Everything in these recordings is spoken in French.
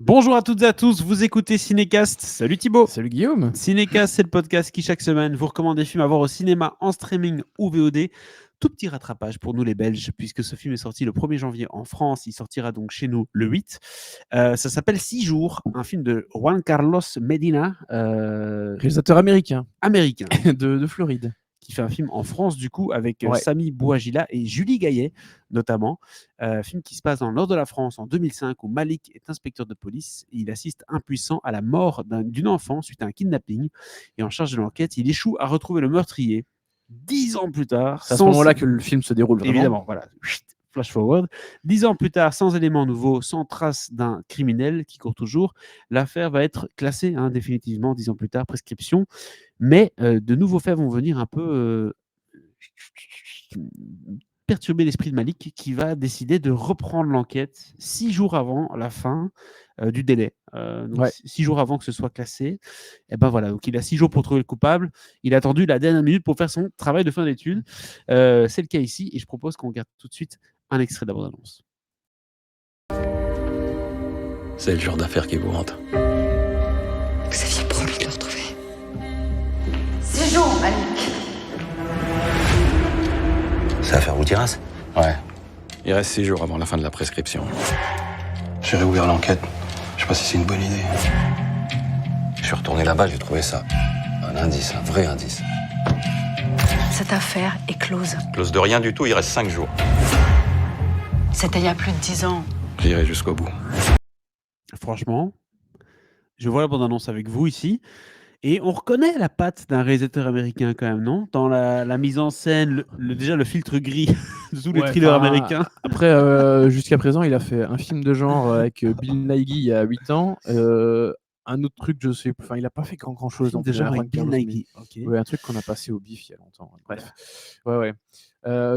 Bonjour à toutes et à tous, vous écoutez Cinécast. Salut Thibaut. Salut Guillaume. Cinécast, c'est le podcast qui chaque semaine vous recommande des films à voir au cinéma, en streaming ou VOD. Tout petit rattrapage pour nous les Belges, puisque ce film est sorti le 1er janvier en France, il sortira donc chez nous le 8. Ça s'appelle 6 jours, un film de Juan Carlos Medina, Réalisateur américain américain, de Floride. qui fait un film en France du coup avec Ouais. Samy Bouagila et Julie Gaillet notamment. Film qui se passe dans le nord de la France en 2005 où Malik est inspecteur de police et il assiste impuissant à la mort d'une enfant suite à un kidnapping et en charge de l'enquête, il échoue à retrouver le meurtrier 10 ans plus tard. C'est à ce moment-là que le film se déroule vraiment. Évidemment, voilà. Flash forward. 10 ans plus tard, sans éléments nouveaux, sans trace d'un criminel qui court toujours, l'affaire va être classée définitivement 10 ans plus tard, prescription. Mais de nouveaux faits vont venir un peu perturber l'esprit de Malik qui va décider de reprendre l'enquête 6 jours avant la fin du délai. Donc Ouais. 6 jours avant que ce soit classé. Et ben voilà, donc il a 6 jours pour trouver le coupable. Il a attendu la dernière minute pour faire son travail de fin d'études. C'est le cas ici et je propose qu'on regarde tout de suite un extrait de la bande-annonce. C'est le genre d'affaire qui vous hante. Vous aviez promis de le retrouver. 6 jours, Malik. C'est l'affaire Boutiras ? Ouais. Il reste 6 jours avant la fin de la prescription. J'ai réouvert l'enquête. Je sais pas si c'est une bonne idée. Je suis retourné là-bas, j'ai trouvé ça. Un indice, un vrai indice. Cette affaire est close. Close de rien du tout, il reste 5 jours. C'était il y a plus de 10 ans. J'irai jusqu'au bout. Franchement, je vois la bande-annonce avec vous ici. Et on reconnaît la patte d'un réalisateur américain quand même, non? Dans la mise en scène, déjà le filtre gris de tous les thrillers américains. Après, jusqu'à présent, il a fait un film de genre avec Bill Nighy il y a 8 ans. Un autre truc, je sais, il a pas fait grand chose. Film de genre avec Bill Nighy. Okay. Ouais, un truc qu'on a passé au bif il y a longtemps. Bref. Ouais.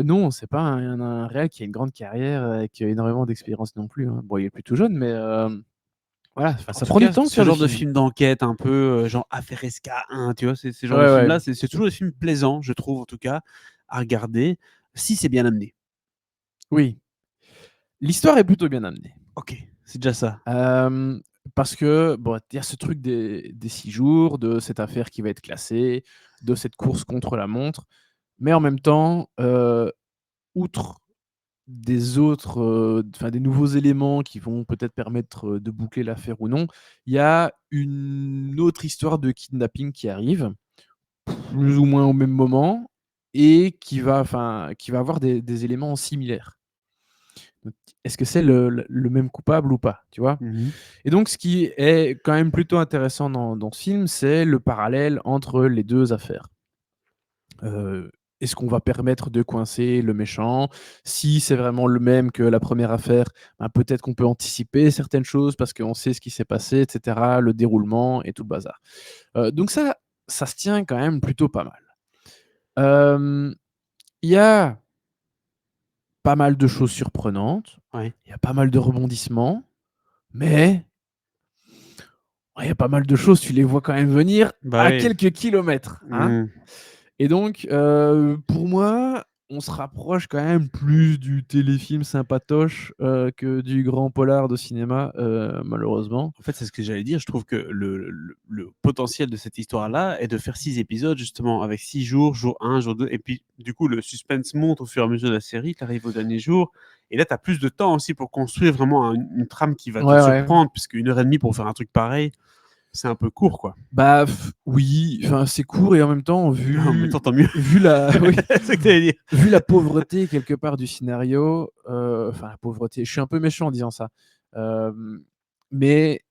Non, c'est pas un réal qui a une grande carrière avec énormément d'expérience non plus. Hein. Bon, il est plutôt jeune, mais voilà, ça prend du temps. Ce genre de film d'enquête un peu genre Affaire SK1, tu vois, ces genres de films-là, c'est toujours des films plaisants, je trouve en tout cas, à regarder, si c'est bien amené. Oui. L'histoire est plutôt bien amenée. Ok, c'est déjà ça. Parce que, bon, il y a ce truc des 6 jours, de cette affaire qui va être classée, de cette course contre la montre, mais en même temps, outre des autres, des nouveaux éléments qui vont peut-être permettre de boucler l'affaire ou non, il y a une autre histoire de kidnapping qui arrive, plus ou moins au même moment, et qui va avoir des éléments similaires. Donc, est-ce que c'est le même coupable ou pas, tu vois? Et donc ce qui est quand même plutôt intéressant dans ce film, c'est le parallèle entre les 2 affaires. Est-ce qu'on va permettre de coincer le méchant? Si c'est vraiment le même que la première affaire, peut-être qu'on peut anticiper certaines choses parce qu'on sait ce qui s'est passé et cetera, le déroulement et tout le bazar. Donc ça se tient quand même plutôt pas mal. Il y a pas mal de choses surprenantes. Ouais. Il y a pas mal de rebondissements, mais il y a pas mal de choses, tu les vois quand même venir quelques kilomètres. Hein. Et donc, pour moi, on se rapproche quand même plus du téléfilm sympatoche que du grand polar de cinéma, malheureusement. En fait, c'est ce que j'allais dire. Je trouve que le potentiel de cette histoire-là est de faire 6 épisodes, justement, avec 6 jours, jour 1, jour 2. Et puis, du coup, le suspense monte au fur et à mesure de la série. Tu arrives au dernier jour. Et là, tu as plus de temps aussi pour construire vraiment une trame qui va te surprendre, puisque 1h30 pour faire un truc pareil, c'est un peu court, quoi. Oui, c'est court et en même temps, vu la... oui, c'est que t'allais dire. Vu la pauvreté quelque part du scénario, la pauvreté, je suis un peu méchant en disant ça, mais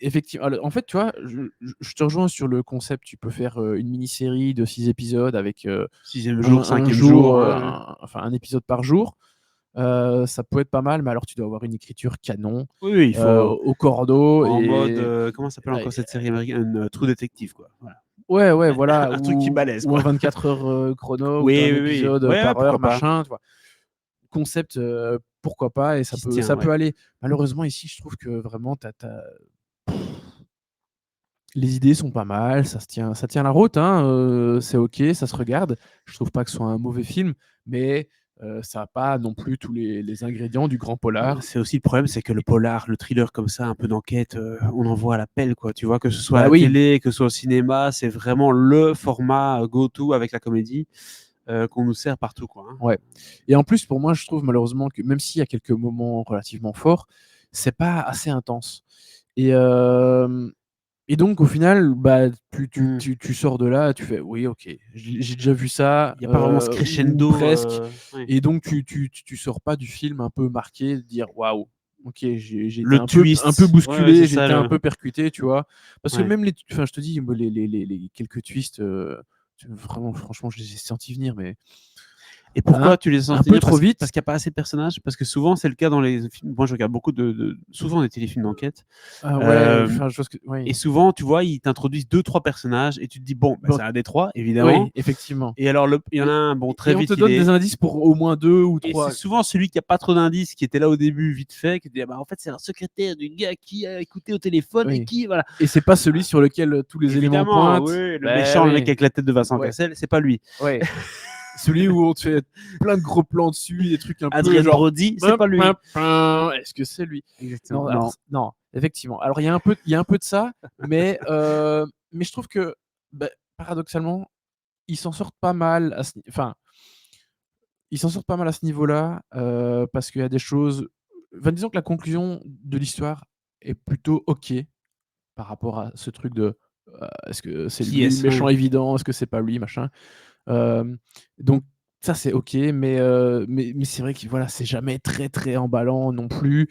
effectivement, en fait, tu vois, je te rejoins sur le concept. Tu peux faire une mini-série de 6 épisodes avec 6e jour, 5e jour, un épisode par jour. Ça peut être pas mal, mais alors tu dois avoir une écriture canon. Oui, il faut au cordeau. En mode, comment s'appelle encore cette série américaine, True Detective, quoi. Voilà. Ouais, voilà. Un truc qui balèze, ou quoi. un 24 heures chrono, oui, ou un épisode par heure, machin, tu vois. Concept, pourquoi pas, et ça peut aller. Malheureusement, ici, je trouve que vraiment, les idées sont pas mal, ça tient la route, hein, c'est ok, ça se regarde. Je trouve pas que ce soit un mauvais film, mais Ça n'a pas non plus tous les ingrédients du grand polar. C'est aussi le problème, c'est que le polar, le thriller comme ça, un peu d'enquête, on en voit à l'appel, quoi. Tu vois, que ce soit à Bah la oui. télé, que ce soit au cinéma, c'est vraiment le format go-to avec la comédie qu'on nous sert partout, quoi. Hein. Et en plus, pour moi, je trouve malheureusement que même s'il y a quelques moments relativement forts, c'est pas assez intense. Et donc, au final, bah, tu sors de là, tu fais oui, ok, j'ai déjà vu ça. Il n'y a pas vraiment ce ou crescendo. presque. Ouais. Et donc, tu sors pas du film un peu marqué, de dire waouh, ok, j'ai été Le un peu twist. bousculé, Ouais, c'est j'ai ça, été un le- peu percuté, tu vois. Parce que Ouais. même enfin, je te dis, moi, les quelques twists, vraiment, franchement, je les ai sentis venir, mais Et pourquoi Hein, tu les sens un peu tenir trop vite. Parce qu'il n'y a pas assez de personnages. Parce que souvent, c'est le cas dans les films. Moi, je regarde beaucoup souvent des téléfilms d'enquête. Ah ouais, enfin, je pense que oui. Et souvent, tu vois, ils t'introduisent 2-3 personnages et tu te dis, bon, bah, Bon, c'est un des 3, évidemment. oui, effectivement. Et alors, il y en a un, bon, très Et on vite, te donne des indices pour au moins 2 ou Et 3. c'est souvent celui qui a pas trop d'indices, qui était là au début, vite fait, qui dit, ah bah, en fait, c'est un secrétaire du gars qui a écouté au téléphone et Oui. qui, voilà. Et c'est pas celui sur lequel tous les éléments Évidemment, pointent. oui, le Bah méchant, le oui. mec avec la tête de Vincent Ouais. Cassel, c'est pas lui. Ouais. Celui où on te fait plein de gros plans dessus, des trucs un Adrien peu genre. Brody, c'est pas lui. Est-ce que c'est lui? Exactement. Non, alors, non, effectivement. Alors il y a un peu de ça, mais je trouve que bah, paradoxalement, ils s'en sortent pas mal à ce enfin, ils s'en sortent pas mal à ce niveau-là, parce qu'il y a des choses enfin, disons que la conclusion de l'histoire est plutôt OK par rapport à ce truc de, est-ce que c'est Qui lui le est-ce? méchant Ouais. évident? Est-ce que c'est pas lui? Machin. Donc ça, c'est OK, mais c'est vrai que voilà, c'est jamais très, très emballant non plus.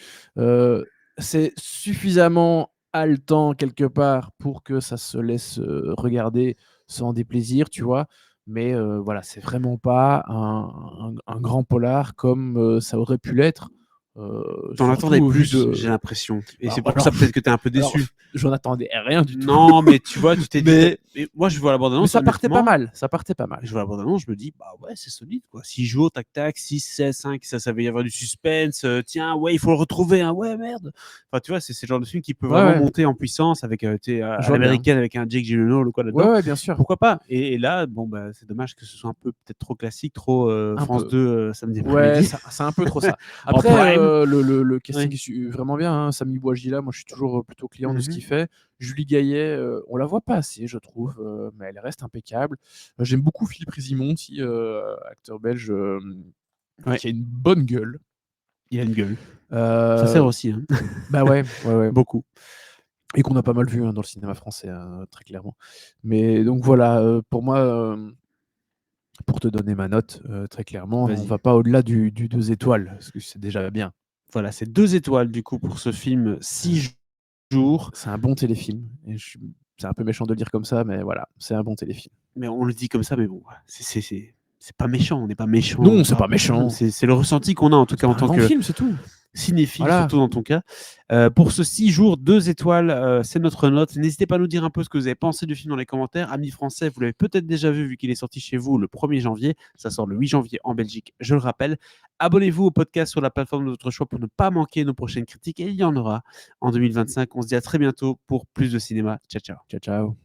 C'est suffisamment haletant quelque part pour que ça se laisse, regarder sans déplaisir, tu vois? Mais voilà, c'est vraiment pas un grand polar comme, ça aurait pu l'être, T'en surtout attendais au vu plus, de j'ai l'impression. Et c'est pour alors ça peut-être que t'es un peu alors, déçu. j'en attendais rien du tout. Non, mais tu vois, tu t'es dit. Mais Mais moi, je vois la mais bande-annonce. ça partait pas honnêtement, mal, ça partait pas mal. Je vois la bande-annonce, je me dis, bah ouais, c'est solide, quoi. 6 jours, tac, tac, 6, 16, 5, ça va y avoir du suspense. Tiens, ouais, il faut le retrouver, hein, ouais, merde. Enfin, tu vois, c'est le genre de film qui peut Ouais, vraiment ouais. monter en puissance avec, tu sais, à Je vois bien. l'américaine, avec un Jake Gyllenhaal ou quoi Ouais, là-dedans. ouais, bien sûr. Pourquoi pas? Et là, bon, bah, c'est dommage que ce soit un peu peut-être trop classique, trop Un France peu. 2 samedi Ouais, après-midi. c'est un peu trop ça. En Après, prime. le casting Oui. est vraiment bien, hein. Samy Bouajila, moi je suis toujours plutôt client de ce Mhm. qu'il fait. Julie Gaillet, on la voit pas assez, je trouve, mais elle reste impeccable. J'aime beaucoup Philippe Résimond aussi, acteur belge, Ouais. qui a une bonne gueule. Il a une gueule. Ça sert aussi, hein. Bah ouais, ouais, ouais. Beaucoup. Et qu'on a pas mal vu hein, dans le cinéma français, très clairement. Mais donc voilà, pour moi, pour te donner ma note, très clairement, on Vas-y. va pas au-delà du 2 étoiles, parce que c'est déjà bien. Voilà, c'est 2 étoiles du coup pour ce film 6 jours. C'est un bon téléfilm. Et c'est un peu méchant de le dire comme ça, mais voilà, c'est un bon téléfilm. Mais on le dit comme ça, mais bon, voilà, c'est pas méchant, on n'est pas méchant. Non, c'est pas méchant. C'est le ressenti qu'on a en tout cas en Un tant grand que film, c'est tout. cinéphile, Voilà. surtout dans ton cas. Pour ce 6 jours, 2 étoiles, c'est notre note. N'hésitez pas à nous dire un peu ce que vous avez pensé du film dans les commentaires. Amis français, vous l'avez peut-être déjà vu qu'il est sorti chez vous le 1er janvier. Ça sort le 8 janvier en Belgique, je le rappelle. Abonnez-vous au podcast sur la plateforme de votre choix pour ne pas manquer nos prochaines critiques. Et il y en aura en 2025. On se dit à très bientôt pour plus de cinéma. Ciao, ciao. Ciao, ciao.